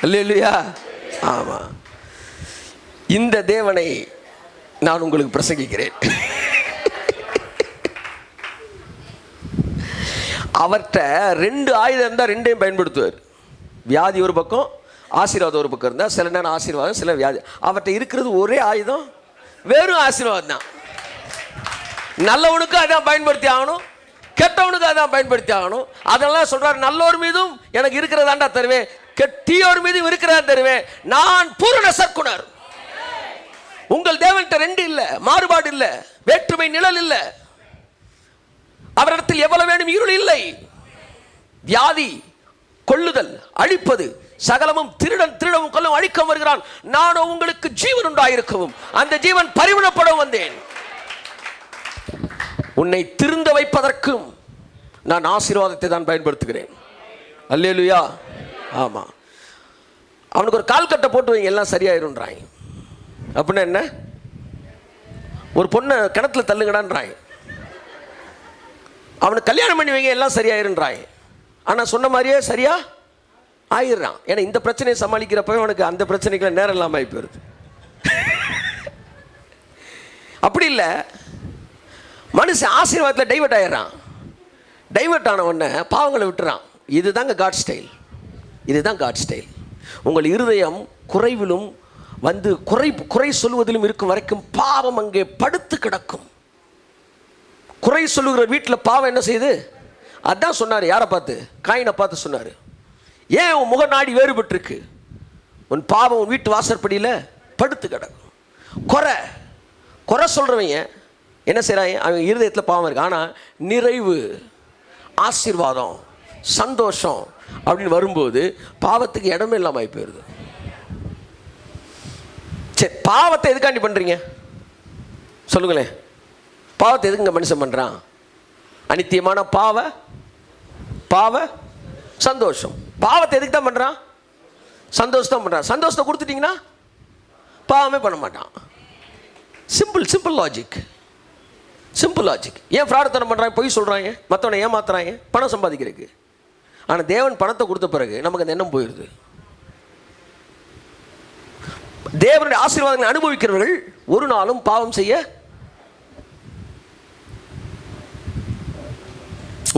அல்லேலூயா. ஆமாம், இந்த தேவனை நான் உங்களுக்கு பிரசங்கிக்கிறேன். அவர்கிட்ட 2 ஆயுதம் இருந்தால் 2ஐயும் பயன்படுத்துவார். வியாதி ஒரு பக்கம், ஆசீர்வாதம் ஒரு பக்கம் இருந்தால், சில நேரம் ஆசீர்வாதம், சில வியாதி. அவர்கிட்ட இருக்கிறது ஒரே ஆயுதம், வெறும் ஆசீர்வாதம் தான். நல்லவனுக்கு அதான் பயன்படுத்தி ஆகணும், கெட்டவனுக்கு அதான் பயன்படுத்தி ஆகணும். அதெல்லாம் சொல்றாரு, நல்லோர் மீதும் எனக்கு இருக்கிறதாண்டா தருவேன், தீயோர் மீதும் இருக்கிறதா தருவேன், நான் பூரண சற்குணர். உங்கள் தேவன்கிட்ட 2 இல்லை, மாறுபாடு இல்லை, வேற்றுமை நிழல் இல்லை. அவரிடத்தில் எவ்வளவு வேணும் இருள் இல்லை. வியாதி, கொல்லுதல், அழிப்பது சகலமும் திருடவும் கொல்லும் அழிக்க வருகிறான். நானும் உங்களுக்கு ஜீவன் உண்டாயிருக்கவும் அந்த ஜீவன் பரிவுணப்படவும் வந்தேன். உன்னை திருந்த வைப்பதற்கும் நான் ஆசீர்வாதத்தை தான் பயன்படுத்துகிறேன். அல்லேலூயா. ஆமா, அவனுக்கு ஒரு கால் கட்டை போட்டு வைங்க, எல்லாம் சரியாயிருன்றாங்க. அப்படின்னா என்ன? ஒரு பொண்ணை கிணத்துல தள்ளுங்கடான்றாங்க. அவனுக்கு கல்யாணம் பண்ணி வைங்க, எல்லாம் சரியாயிருன்றாங்க. ஆனால் சொன்ன மாதிரியே சரியா ஆயிடுறான். ஏன்னா இந்த பிரச்சனையை சமாளிக்கிறப்ப அவனுக்கு அந்த பிரச்சனைக்குள்ள நேரம் இல்லாமல் ஆகி போயிருது. அப்படி இல்லை, மனுஷன் ஆசீர்வாதத்தில் டைவர்ட் ஆயிடுறான். டைவர்ட் ஆன உடனே பாவங்களை விட்டுறான். இதுதாங்க காட் ஸ்டைல், இதுதான் காட் ஸ்டைல். உங்கள் இருதயம் குறைவிலும் வந்து குறை சொல்வதிலும் இருக்கும் வரைக்கும் பாவம் அங்கே படுத்து கிடக்கும். குறை சொல்லுகிற வீட்டில் பாவம் என்ன செய்யுது? அதான் சொன்னார். யாரை பார்த்து? காயினை பார்த்து சொன்னார். ஏன் உன் முக நாடி வேறுபட்டிருக்கு? உன் பாவம் உன் வீட்டு வாசற்படியில் படுத்து கிடக்கும். குறை சொல்கிறவங்க என்ன செய்கிறாங்க? அவங்க இருதயத்தில் பாவம் இருக்கு. ஆனால் நிறைவு, ஆசீர்வாதம், சந்தோஷம் அப்படின்னு வரும்போது பாவத்துக்கு இடமே இல்லாமல் போயிடுது. சரி, பாவத்தை எதுக்காண்டி பண்ணுறீங்க சொல்லுங்களேன்? பாவத்தை எதுக்குங்க மனுஷன் பண்ணுறான்? அனித்தியமான பாவ சந்தோஷம். பாவத்தை எதுக்கு தான் பண்ணுறான்? சந்தோஷம் தான் பண்ணுறான். சந்தோஷத்தை கொடுத்துட்டிங்கன்னா பாவமே பண்ண மாட்டான். Simple logic. ஏன் ஃப்ராடுத்தனம் பண்ணுறாங்க? பொய் சொல்கிறாங்க, மற்றவனை ஏமாத்துறாங்க, பணம் சம்பாதிக்கிறதுக்கு. ஆனால் தேவன் பணத்தை கொடுத்த பிறகு நமக்கு அந்த எண்ணம் போயிடுது. தேவனுடைய ஆசீர்வாதங்களை அனுபவிக்கிறவர்கள் ஒரு நாளும் பாவம் செய்ய,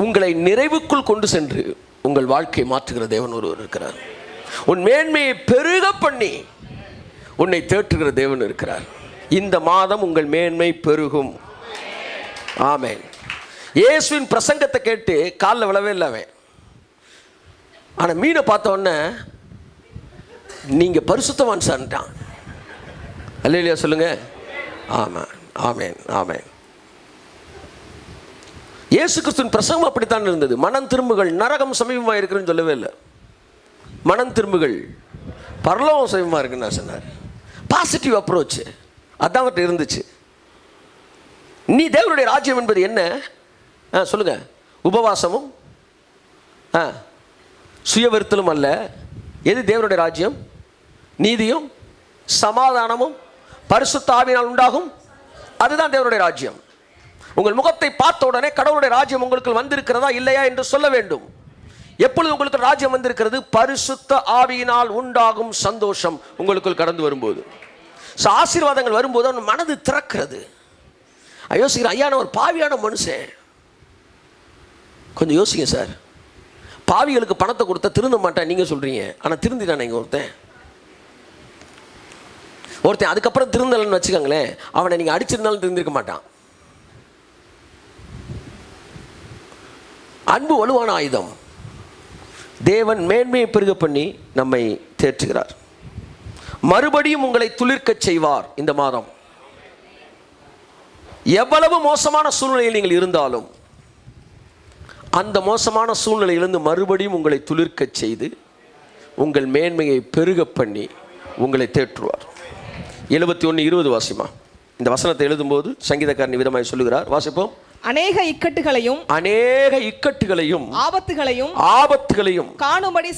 உங்களை நிறைவுக்குள் கொண்டு சென்று உங்கள் வாழ்க்கையை மாற்றுகிற தேவன் ஒருவர் இருக்கிறார். உன் மேன்மையை பெருக பண்ணி உன்னை தேற்றுகிற தேவன் இருக்கிறார். இந்த மாதம் உங்கள் மேன்மை பெருகும். ஆமென். இயேசுவின் பிரசங்கத்தை கேட்டு காலில் விழவே இல்லை அவன். ஆனால் மீனை பார்த்த உடனே நீங்கள் பரிசுத்தவான் சார்ட்டான். அல்லேலூயா சொல்லுங்க. ஆமாம், ஆமென், ஆமென். இயேசு கிறிஸ்துவின் பிரசங்கம் அப்படித்தான் இருந்தது. மனம் திரும்புகள், நரகம் சமீபமாக இருக்குன்னு சொல்லவே இல்லை. மனம் திரும்புகள், பரலோகம் சமீபமாக இருக்குன்னு நான் சொன்னார். பாசிட்டிவ் அப்ரோச் அதான் அவர்கிட்ட இருந்துச்சு. நீ தேவனுடைய ராஜ்யம் என்பது என்ன சொல்லுங்க? உபவாசமும் சுயவருத்தலும் அல்ல. எது தேவனுடைய ராஜ்யம்? நீதியும் சமாதானமும் பரிசுத்த ஆவியினால் உண்டாகும், அதுதான் தேவனுடைய ராஜ்யம். உங்கள் முகத்தை பார்த்த உடனே கடவுளுடைய ராஜ்யம் உங்களுக்கு வந்திருக்கிறதா இல்லையா என்று சொல்ல வேண்டும். எப்பொழுது உங்களுக்கு ராஜ்யம் வந்திருக்கிறது? பரிசுத்த ஆவியினால் உண்டாகும் சந்தோஷம் உங்களுக்குள் கடந்து வரும்போது. ஆசீர்வாதங்கள் வரும்போது அவன் மனது திறக்கிறது. யோசிக்கிறேன், ஐயா நான் ஒரு பாவியான மனுஷன். கொஞ்சம் யோசிங்க சார். பாவிகளுக்கு பணத்தை கொடுத்தா திருந்த மாட்டேன் நீங்கள் சொல்கிறீங்க, ஆனால் திருந்திட்டானே இங்கே ஒருத்தன் அதுக்கப்புறம் திருந்தலன்னு வச்சுக்கோங்களேன், அவனை நீங்கள் அடிச்சிருந்தாலும் திருந்திருக்க மாட்டான். அன்பு வலுவான ஆயுதம். தேவன் மேன்மையை பெருக பண்ணி நம்மை தேற்றுகிறார். மறுபடியும் உங்களை துளிர்க்க செய்வார். இந்த மாதம் எவ்வளவு மோசமான சூழ்நிலையில் நீங்கள் இருந்தாலும் அந்த மோசமான சூழ்நிலையிலிருந்து மறுபடியும் உங்களை துளிர்க்க செய்து உங்கள் மேன்மையை பெருக பண்ணி உங்களை தேற்றுவார். 71:20 வாசிமா. இந்த வசனத்தை எழுதும்போது சங்கீதக்காரன் விதமாய் சொல்லுகிறார். வாசிப்போம். அநேக இக்கட்டுகளையும் ஆபத்துகளையும் காணும்படி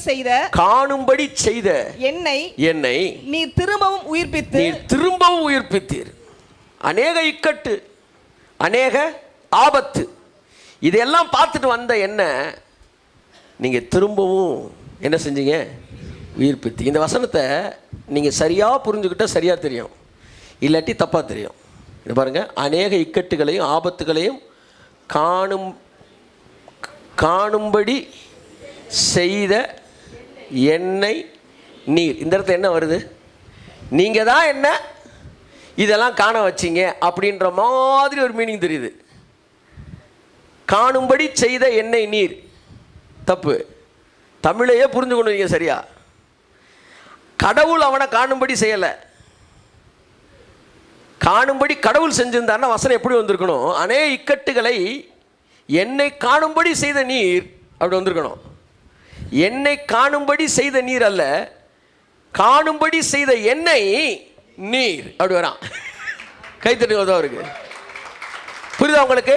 செய்த என்னை நீர் திரும்பவும் உயிர்ப்பித்தீர். அநேக இக்கட்டு, அநேக ஆபத்து, இதெல்லாம் பார்த்துட்டு வந்த என்ன நீங்க திரும்பவும் என்ன செஞ்சீங்க? உயிர்ப்பித்து. இந்த வசனத்தை நீங்கள் சரியாக புரிஞ்சுக்கிட்டால் சரியாக தெரியும், இல்லாட்டி தப்பாக தெரியும். இது பாருங்கள், அநேக இக்கட்டுகளையும் ஆபத்துகளையும் காணும்படி செய்த எண்ணெய் நீர். இந்த இடத்துல என்ன வருது? நீங்கள் தான் என்ன இதெல்லாம் காண வச்சிங்க அப்படின்ற மாதிரி ஒரு மீனிங் தெரியுது. காணும்படி செய்த எண்ணெய் நீர் தப்பு. தமிழையே புரிஞ்சுக்கணும் நீங்கள் சரியா. கடவுள் அவனை காணும்படி செய்யலை. காணும்படி கடவுள் செஞ்சிருந்தாருன்னா வசனம் எப்படி வந்திருக்கணும்? அநேக இக்கட்டுகளை என்னை காணும்படி செய்த நீர் அப்படி வந்திருக்கணும். என்னை காணும்படி செய்த நீர் அல்ல, காணும்படி செய்த எண்ணெய் நீர் அப்படி வரான். கைத்தட்டுவதா இருக்கு. புரியுதா உங்களுக்கு?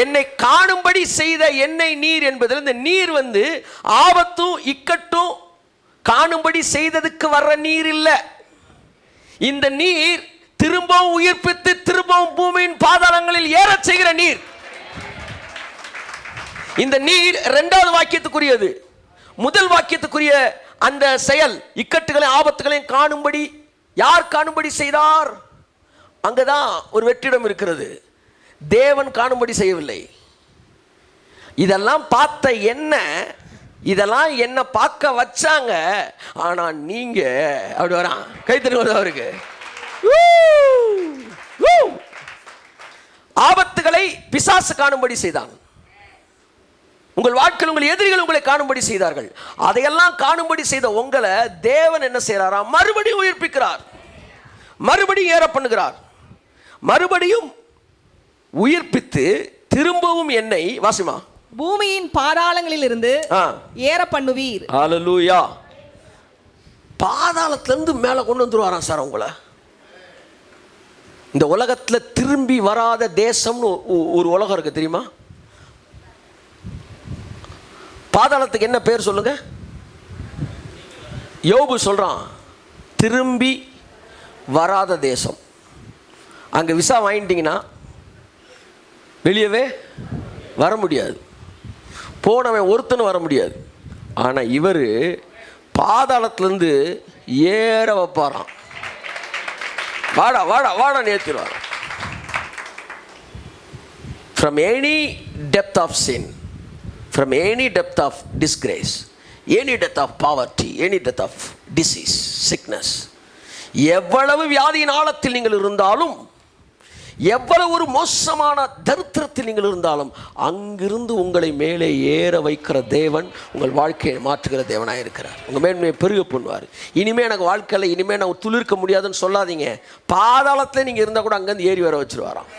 என்னை காணும்படி செய்த எண்ணெய் நீர் என்பதில் இந்த நீர் வந்து ஆபத்தும் இக்கட்டும் காணும்படி செய்ததுக்கு வர்ற நீர் இல்லை. இந்த நீர் திரும்பவும் உயிர்ப்பித்து திரும்பவும் பூமியின் பாதாளங்களில் ஏறச் செய்கிற நீர். இந்த நீர் இரண்டாவது வாக்கியத்துக்குரியது. முதல் வாக்கியத்துக்குரிய அந்த செயல் இக்கட்டுகளையும் ஆபத்துகளையும் காணும்படி யார் காணும்படி செய்தார்? அங்கதான் ஒரு வெற்றிடம் இருக்கிறது. தேவன் காணும்படி செய்யவில்லை. இதெல்லாம் பார்த்த என்ன, இதெல்லாம் என்ன பார்க்க வச்சாங்க, ஆனா நீங்க அப்படி வரான். கைத்தறி அவருக்கு. ஆபத்துகளை பிசாசு காணும்படி செய்தான். உங்கள் வாழ்க்கையில் உங்கள் எதிரிகள் உங்களை காணும்படி செய்தார்கள். அதையெல்லாம் காணும்படி செய்த உங்களை தேவன் என்ன செய்யறாரா? மறுபடியும் உயிர்ப்பிக்கிறார், மறுபடியும் ஏற பண்ணுகிறார், மறுபடியும் உயிர்ப்பித்து திரும்பவும் என்னை வாசிமா பூமியின் பாதாளங்களில் இருந்து ஏற பண்ணுவீர். ஹல்லேலூயா. பாதாளத்திலிருந்து மேலே கொண்டு வந்துருவாராம் சார் உங்களை. இந்த உலகத்தில் திரும்பி வராத தேசம்னு ஒரு உலகம் இருக்கு தெரியுமா? பாதாளத்துக்கு என்ன பேர் சொல்லுங்க? யோபு சொல்றான், திரும்பி வராத தேசம். அங்கே விசா வாங்கிட்டீங்கன்னா வெளியவே வர முடியாது, போனவன் ஒருத்தனும் வர முடியாது. ஆனால் இவர் பாதாளத்திலேருந்து ஏற வைப்பாராம். வாடா வாடா வாடா ஏற்றிடுவார். From any depth of sin, from any depth of disgrace, any depth of poverty, any depth of disease, sickness, எவ்வளவு வியாதியின் ஆழத்தில் நீங்கள் இருந்தாலும், எவ்வளவு ஒரு மோசமான தரித்திரத்தில் நீங்கள் இருந்தாலும், அங்கிருந்து உங்களை மேலே ஏற வைக்கிற தேவன் உங்கள் வாழ்க்கையை மாற்றுகிற தேவனாக இருக்கிறார். உங்கள் மேன்மையை பெருக பண்ணுவார். இனிமேல் எனக்கு வாழ்க்கையில் இனிமேல் நான் துளிர்க்க முடியாதுன்னு சொல்லாதீங்க. பாதாளத்தில் நீங்கள் இருந்தால் கூட அங்கேருந்து ஏறி வர வச்சுருவாராம்.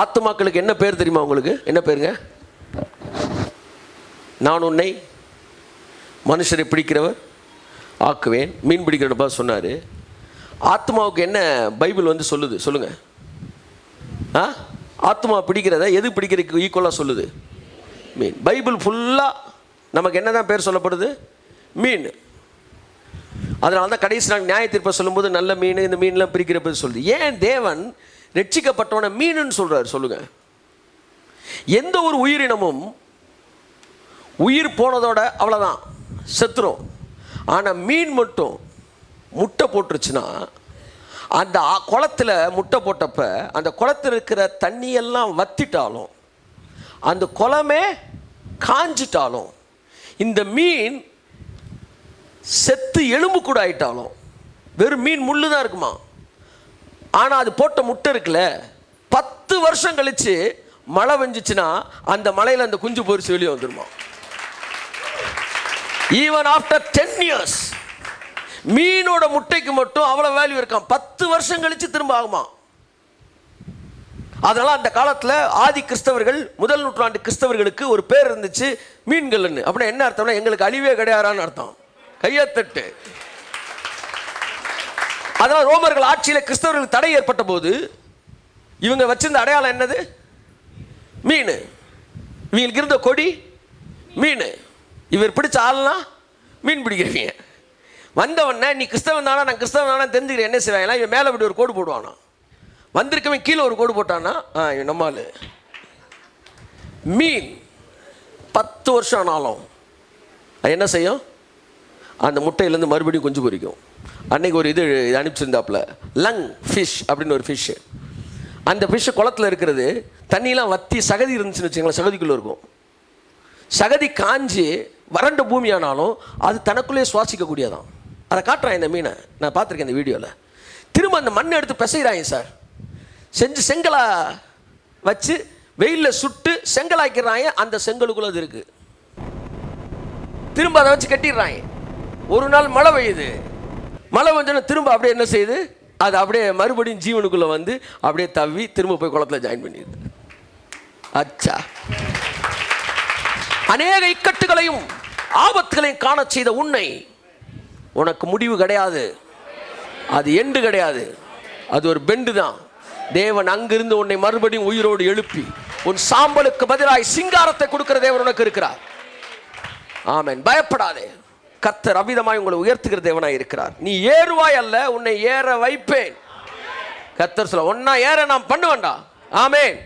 ஆத்துமாக்களுக்கு என்ன பேர் தெரியுமா? உங்களுக்கு என்ன பேருங்க? நான் உன்னை மனுஷரை பிடிக்கிறவர் ஆக்குவேன். மீன் பிடிக்கிறப்பா சொன்னார். ஆத்மாவுக்கு என்ன பைபிள் வந்து சொல்லுது சொல்லுங்க? ஆத்மா பிடிக்கிறத எது பிடிக்கிறதுக்கு ஈக்குவலாக சொல்லுது? மீன். பைபிள் ஃபுல்லாக நமக்கு என்ன தான் பேர் சொல்லப்படுது? மீன். அதனால தான் கடைசி நாள் நியாய தீர்ப்பை சொல்லும்போது நல்ல மீன், இந்த மீன்லாம் பிரிக்கிறப்ப சொல்லுது. ஏன் தேவன் ரட்சிக்கப்பட்டவனை மீனுன்னு சொல்றாரு சொல்லுங்க? எந்த ஒரு உயிரினமும் உயிர் போனதோட அவ்வளோதான், செத்துரும். ஆனால் மீன் மட்டும் முட்டை போட்டுருச்சுன்னா, அந்த குளத்தில் முட்டை போட்டப்ப அந்த குளத்தில் இருக்கிற தண்ணியெல்லாம் வத்திட்டாலும், அந்த குளமே காஞ்சிட்டாலும், இந்த மீன் செத்து எலும்பு கூட ஆயிட்டாலும், வெறும் மீன் முள்ளு தான் இருக்குமா. ஆனால் அது போட்ட முட்டை இருக்குல்ல, 10 வருஷம் கழிச்சு மழை பெஞ்சிச்சுன்னா அந்த மலையில் அந்த குஞ்சு பொரிச்சு வெளியே வந்துருமா. ஈவன் ஆஃப்டர் 10 years மீனோட முட்டைக்கு மட்டும் அவ்வளோ வேல்யூ இருக்கான். 10 வருஷம் கழிச்சு திரும்ப ஆகுமா. அதனால அந்த காலத்தில் ஆதி கிறிஸ்தவர்கள், முதல் நூற்றாண்டு கிறிஸ்தவர்களுக்கு ஒரு பேர் இருந்துச்சு, மீன்கள்னு. அப்படின்னா என்ன அர்த்தம்னா, எங்களுக்கு அழிவே கிடையாதான்னு அர்த்தம். கையத்தட்டு. அதனால் ரோமர்கள் ஆட்சியில் கிறிஸ்தவர்களுக்கு தடை ஏற்பட்ட போது இவங்க வச்சிருந்த அடையாளம் என்னது? மீன். இவங்களுக்கு இருந்த கொடி மீன். இவர் பிடிச்ச ஆள்னா மீன் பிடிக்கிறீங்க. வந்தவொடனே நீ கிறிஸ்தவன் தானா, நான் கிறிஸ்தவன் தானே தெரிஞ்சுக்கிறேன். என்ன செய்வாங்களா, இவன் மேலே இப்படி ஒரு கோடு போடுவானா, வந்திருக்கவன் கீழே ஒரு கோடு போட்டானா, இவன் நம்மால். மீன் 10 வருஷம் ஆனாலும் அது என்ன செய்யும்? அந்த முட்டையிலேருந்து மறுபடியும் குஞ்சு பொரிக்கும். அன்றைக்கி ஒரு இது அனுப்பிச்சிருந்தாப்புல, லங் ஃபிஷ் அப்படின்னு ஒரு ஃபிஷ்ஷு. அந்த ஃபிஷ்ஷு குளத்தில் இருக்கிறது, தண்ணியெலாம் வற்றி சகதி இருந்துச்சுன்னு வச்சுங்களேன், சகதிக்குள்ளே இருக்கும். சகதி காஞ்சி வறண்ட பூமியானாலும் அது தனக்குள்ளே சுவாசிக்கக்கூடியதான். அதை காட்டுறான் இந்த மீனை, நான் பார்த்துருக்கேன் இந்த வீடியோவில். திரும்ப அந்த மண்ணை எடுத்து பிசைகிறாங்க சார், செஞ்சு செங்கலா வச்சு வெயிலில் சுட்டு செங்கலாக்கிறாங்க. அந்த செங்கலுக்குள்ளே அது இருக்குது. திரும்ப அதை வச்சு கட்டிடுறாங்க. ஒரு நாள் மழை பெய்யுது, மழை பெஞ்சோன்னா திரும்ப அப்படியே என்ன செய்யுது, அது அப்படியே மறுபடியும் ஜீவனுக்குள்ளே வந்து அப்படியே தவ்வி திரும்ப போய் குளத்தில் ஜாயின் பண்ணிடுது. அச்சா, அநேக இக்கட்டுகளையும் ஆபத்துகளையும் காண செய்த உன்னை, உனக்கு முடிவு கிடையாது, அது எண்டு கிடையாது, அது ஒரு பெண்டு தான். தேவன் அங்கிருந்து உன்னை மறுபடியும் உயிரோடு எழுப்பி உன் சாம்பலுக்கு பதிலாய் சிங்காரத்தை கொடுக்கிற தேவன் உனக்கு இருக்கிறார். ஆமென். பயப்படாதே, கர்த்தர் அவ்விதமாய் உங்களை உயர்த்துகிற தேவனாய் இருக்கிறார். நீ ஏறுவாய் அல்ல, உன்னை ஏற வைப்பேன். கர்த்தர் சொல்ல, ஒன்னா ஏற நான் பண்ணுவேன்டா. ஆமென்.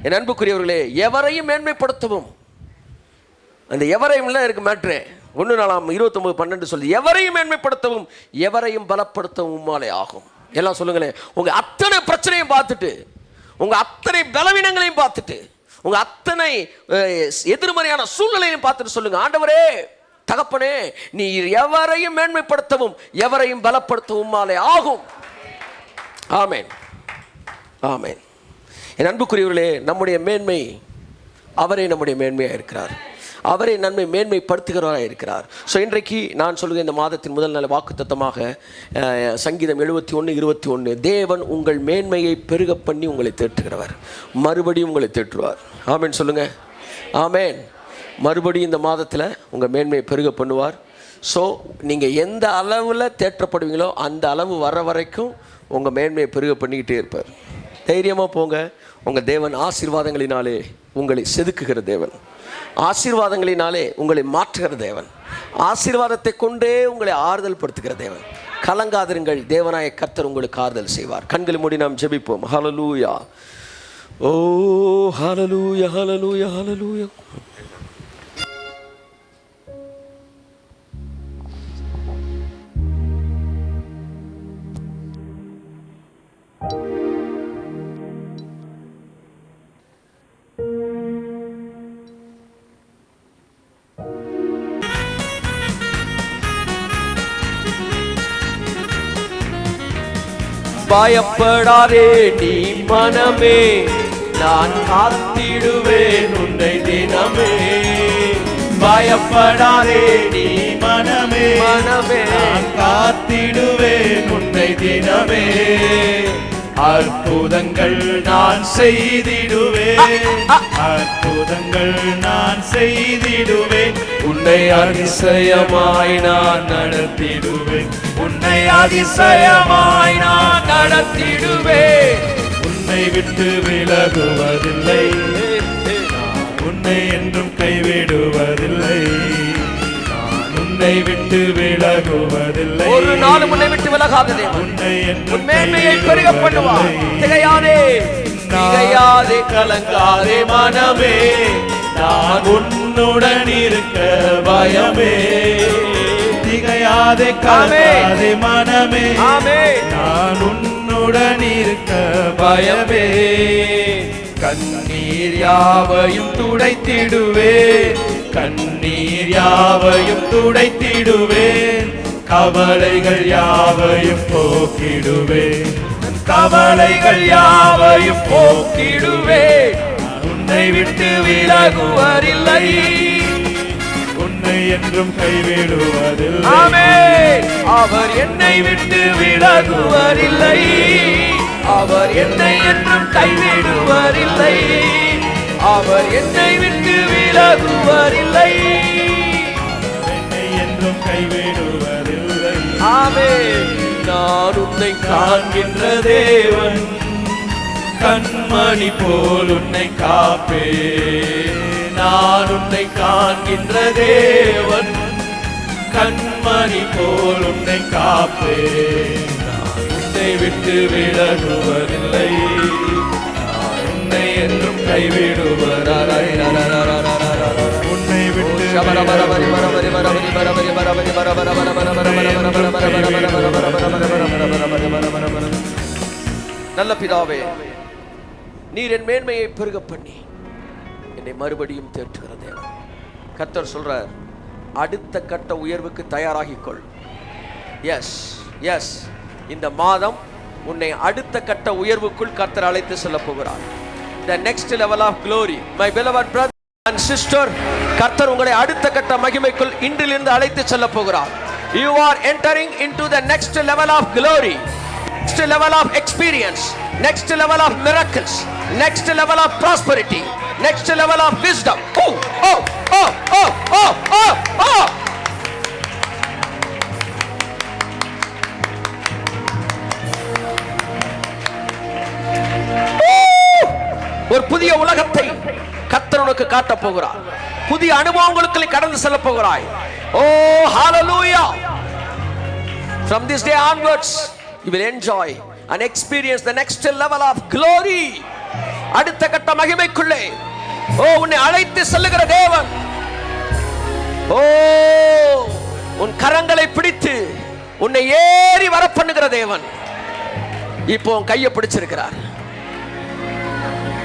என் அன்புக்குரியவர்களே, எவரையும் மேன்மைப்படுத்தவும், அந்த எவரையும் இருக்கு மேட்ரு. 1:29-12 சொல்லி, எவரையும் மேன்மைப்படுத்தவும் எவரையும் பலப்படுத்தவும் உம்மாலே ஆகும். எல்லாம் சொல்லுங்களேன். உங்க அத்தனை பிரச்சனையும் பார்த்துட்டு, உங்க அத்தனை பலவீனங்களையும் பார்த்துட்டு, உங்க அத்தனை எதிர்மறையான சூழ்நிலையும் பார்த்துட்டு சொல்லுங்க, ஆண்டவரே, தகப்பனே, நீ எவரையும் மேன்மைப்படுத்தவும் எவரையும் பலப்படுத்தவும் உம்மாலே ஆகும். ஆமென், ஆமென். என் அன்புக்குரியவர்களே, நம்முடைய மேன்மை, அவரே நம்முடைய மேன்மையாக இருக்கிறார். அவரே நன்மை மேன்மைப்படுத்துகிறவராக இருக்கிறார். ஸோ இன்றைக்கு நான் சொல்லுவேன், இந்த மாதத்தின் முதல் நாள் வாக்குத்தத்தமாக சங்கீதம் 71:21, தேவன் உங்கள் மேன்மையை பெருக பண்ணி உங்களை தேற்றுகிறவர், மறுபடியும் உங்களை தேற்றுவார். ஆமேன் சொல்லுங்க. ஆமேன். மறுபடியும் இந்த மாதத்தில் உங்கள் மேன்மையை பெருக பண்ணுவார். ஸோ நீங்கள் எந்த அளவில் தேற்றப்படுவீங்களோ அந்த அளவு வர வரைக்கும் உங்கள் மேன்மையை பெருக பண்ணிக்கிட்டே இருப்பார். தைரியமாக போங்க. உங்கள் தேவன் ஆசீர்வாதங்களினாலே உங்களை செதுக்குகிற தேவன், ஆசீர்வாதங்களினாலே உங்களை மாற்றுகிற தேவன், ஆசீர்வாதத்தை கொண்டே உங்களை ஆறுதல் படுத்துகிற தேவன். கலங்காதிருங்கள், தேவனாய கர்த்தர் உங்களுக்கு ஆறுதல் செய்வார். கண்களை மூடி நாம் ஜெபிப்போம். ஹல்லேலூயா. ஓ ஹல்லேலூயா, ஹல்லேலூயா, ஹல்லேலூயா. பயப்படாதே நீ மனமே, நான் காத்திடுவேன் உன்னை தினமே. பயப்படாதே நீ மனமே, மனமே, நான் காத்திடுவேன் உன்னை தினமே. அற்புதங்கள் நான் செய்திடுவேன், அற்புதங்கள் நான் செய்திடுவேன். உன்னை அதிசயமாய் நான் நடத்திடுவேன், உன்னை அதிசயமாய் நான் நடத்திடுவேன். உன்னை விட்டு விலகுவதில்லை, உன்னை என்றும் கைவிடுவதில்லை. உன்னை விட்டு விலகுவதில்லை, ஒரு நாள் உன்னை விட்டு விலகாதே. உன்னை என்றும் மேன்மையை பெருக பண்ணுவார். திகையாதே, திகையாதே, கலங்காதே மனமே, நான் உன்னுடன் இருக்க பயமே. திகையாதே, கலங்காதே மனமே, நான் உன்னுடன் இருக்க பயமே. கண்ணீர் யாவையும் துடைத்திடுவேன், கண்ணீர் யாவையும் துடைத்திடுவேன். கவலைகள் யாவையும் போக்கிடுவேன், கவலைகள் யாவையும் போக்கிடுவேன். உன்னை விட்டு விலகுவதில்லை, உன்னை என்றும் கைவிடுவதில்லை. ஆமென். அவர் என்னை விட்டு விலகுவதில்லை, அவர் என்னை என்றும் கைவிடுவதில்லை. அவர் என்னை விட்டு விலகுவதில்லை, என்னை என்றும் கைவிடுவதில்லை. ஆமென். நான் உன்னை காண்கின்ற தேவன், கண்மணி போல் உன்னை காப்பே. நான் உன்னை காண்கின்ற தேவன், கண்மணி போல் உன்னை காப்பே. உன்னை விட்டு விலகுவதில்லை, உன்னை என்றும் கைவிடுவதில்லை. உன்னை விட்டு நல்ல பிதாவே, நீர் என் மேன்மையை பெருக பண்ணி என்னை மறுபடியும் தேற்றுகிற தேவன். கர்த்தர் சொல்றார், அடுத்த கட்ட உயர்வுக்கு தயாராகிக்கொள். எஸ் எஸ், இந்த மாதம் உன்னை அடுத்த கட்ட உயர்வுக்குள் கர்த்தர் அழைத்து செல்ல போகிறார். The next level of glory. My beloved brother and sister, கர்த்தர் உங்களை அடுத்த கட்ட மகிமைக்குள் இன்றிலிருந்து அழைத்து செல்ல போகிறார். You are entering into the next level of glory, next level of experience, next level of miracles, next level of prosperity, next level of wisdom. Oh, oh, oh, oh, oh, oh, oh. ஒரு புதிய உலகத்தை கர்த்தர் உனக்கு காட்ட போகிறார். புதிய அனுபவங்களுக்கு கடந்து செல்ல போகிறாய். ஓ ஹalleluya. From this day onwards you will enjoy and experience the next level of glory. அடுத்த கட்ட மகிமைக்குள்ளே உன்னை அழைத்து செல்லுகிற தேவன். உன் கரங்களை பிடித்து உன்னை ஏறி வர பண்ணுகிற தேவன் இப்போ உன் கையை பிடிச்சிருக்கிறார்.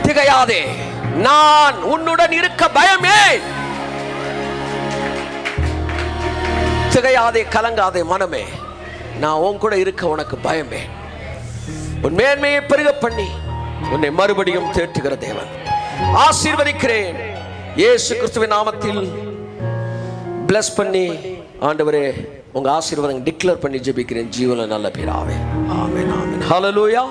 திகையாதே, நான் உன்னுடன் இருக்க பயமே. திகையாதே, கலங்காதே மனமே, நான் உன் கூட இருக்க உனக்கு பயமே. உன் மேன்மையை பெருக பண்ணி உன்னை மறுபடியும் தேற்றுகிற தேவன். ஆசீர்வதிக்கிறேன் இயேசு கிறிஸ்துவின் நாமத்தில். பிளஸ் பண்ணி ஆண்டவரே உங்க ஆசீர்வாதம் டிக்ளேர் பண்ணி ஜெபிக்கிறேன் ஜீவன நல்ல பிதாவே. ஆமென் ஆமென். ஹalleluya.